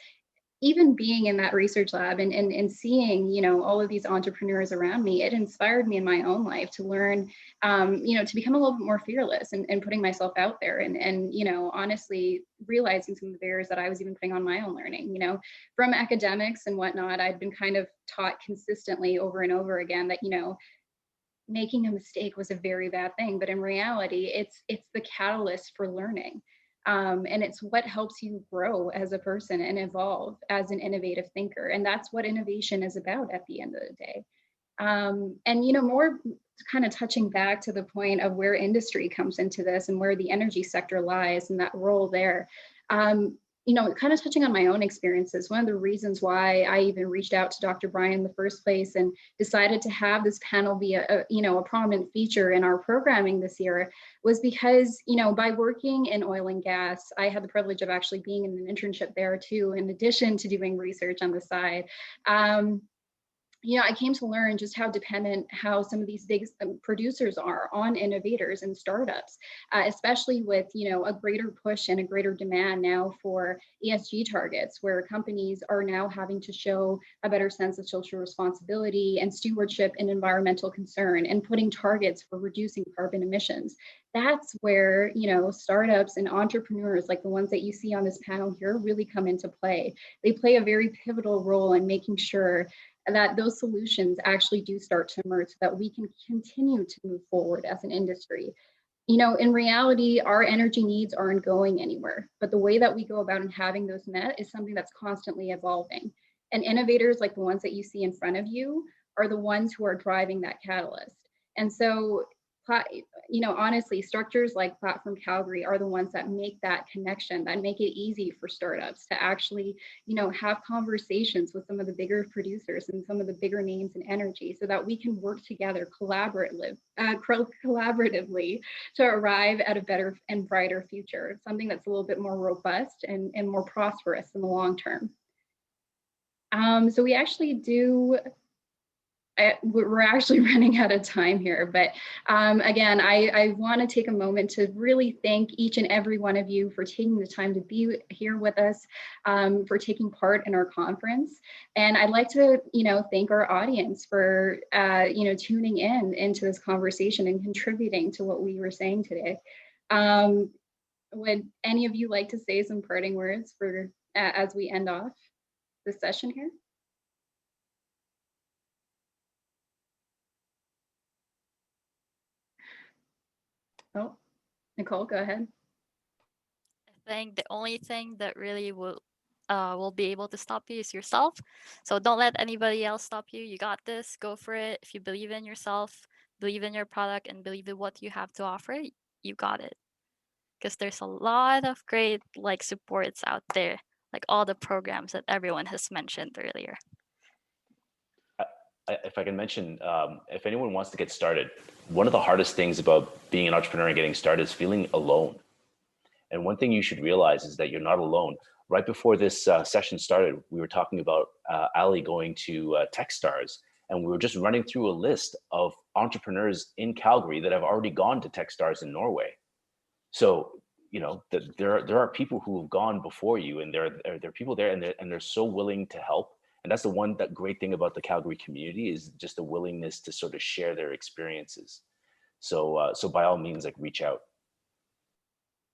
even being in that research lab and seeing, you know, all of these entrepreneurs around me, it inspired me in my own life to learn, you know, to become a little bit more fearless and putting myself out there and, you know, honestly realizing some of the barriers that I was even putting on my own learning, you know, from academics and whatnot. I'd been kind of taught consistently over and over again that, you know, making a mistake was a very bad thing, but in reality, it's the catalyst for learning. And it's what helps you grow as a person and evolve as an innovative thinker. And that's what innovation is about at the end of the day. And, you know, more kind of touching back to the point of where industry comes into this and where the energy sector lies and that role there. You know, kind of touching on my own experiences, one of the reasons why I even reached out to Dr. Bryant in the first place and decided to have this panel be you know, a prominent feature in our programming this year was because, you know, by working in oil and gas, I had the privilege of actually being in an internship there too, in addition to doing research on the side. You know, I came to learn just how dependent how some of these big producers are on innovators and startups, especially with, you know, a greater push and a greater demand now for ESG targets, where companies are now having to show a better sense of social responsibility and stewardship and environmental concern and putting targets for reducing carbon emissions. That's where, you know, startups and entrepreneurs like the ones that you see on this panel here really come into play. They play a very pivotal role in making sure that those solutions actually do start to emerge so that we can continue to move forward as an industry. You know, in reality, our energy needs aren't going anywhere, but the way that we go about and having those met is something that's constantly evolving. And innovators like the ones that you see in front of you are the ones who are driving that catalyst. And so, you know, honestly, structures like Platform Calgary are the ones that make that connection, that make it easy for startups to actually, you know, have conversations with some of the bigger producers and some of the bigger names in energy so that we can work together collaboratively to arrive at a better and brighter future, something that's a little bit more robust and more prosperous in the long term. So we actually do we're actually running out of time here, but again, I want to take a moment to really thank each and every one of you for taking the time to be here with us, for taking part in our conference. And I'd like to, you know, thank our audience for, you know, tuning into this conversation and contributing to what we were saying today. Would any of you like to say some parting words for as we end off this session here? Oh, Nicole, go ahead. I think the only thing that really will be able to stop you is yourself. So don't let anybody else stop you. You got this. Go for it. If you believe in yourself, believe in your product, and believe in what you have to offer, you got it. Because there's a lot of great like supports out there, like all the programs that everyone has mentioned earlier. If I can mention, if anyone wants to get started, one of the hardest things about being an entrepreneur and getting started is feeling alone. And one thing you should realize is that you're not alone. Right before this session started, we were talking about Ali going to Techstars, and we were just running through a list of entrepreneurs in Calgary that have already gone to Techstars in Norway. So, you know, there are people who have gone before you, and there are people there, and they're so willing to help. And that's that great thing about the Calgary community is just a willingness to sort of share their experiences. So, so by all means, like reach out.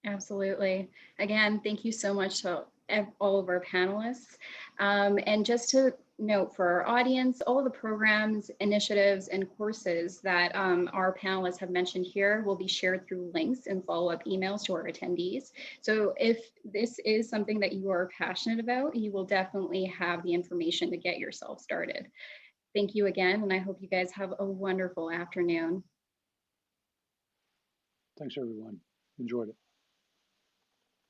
Absolutely. Again, thank you so much to all of our panelists. And just to note for our audience, all of the programs, initiatives, and courses that our panelists have mentioned here will be shared through links and follow-up emails to our attendees. So if this is something that you are passionate about, you will definitely have the information to get yourself started. Thank you again, and I hope you guys have a wonderful afternoon. Thanks, everyone. Enjoyed it.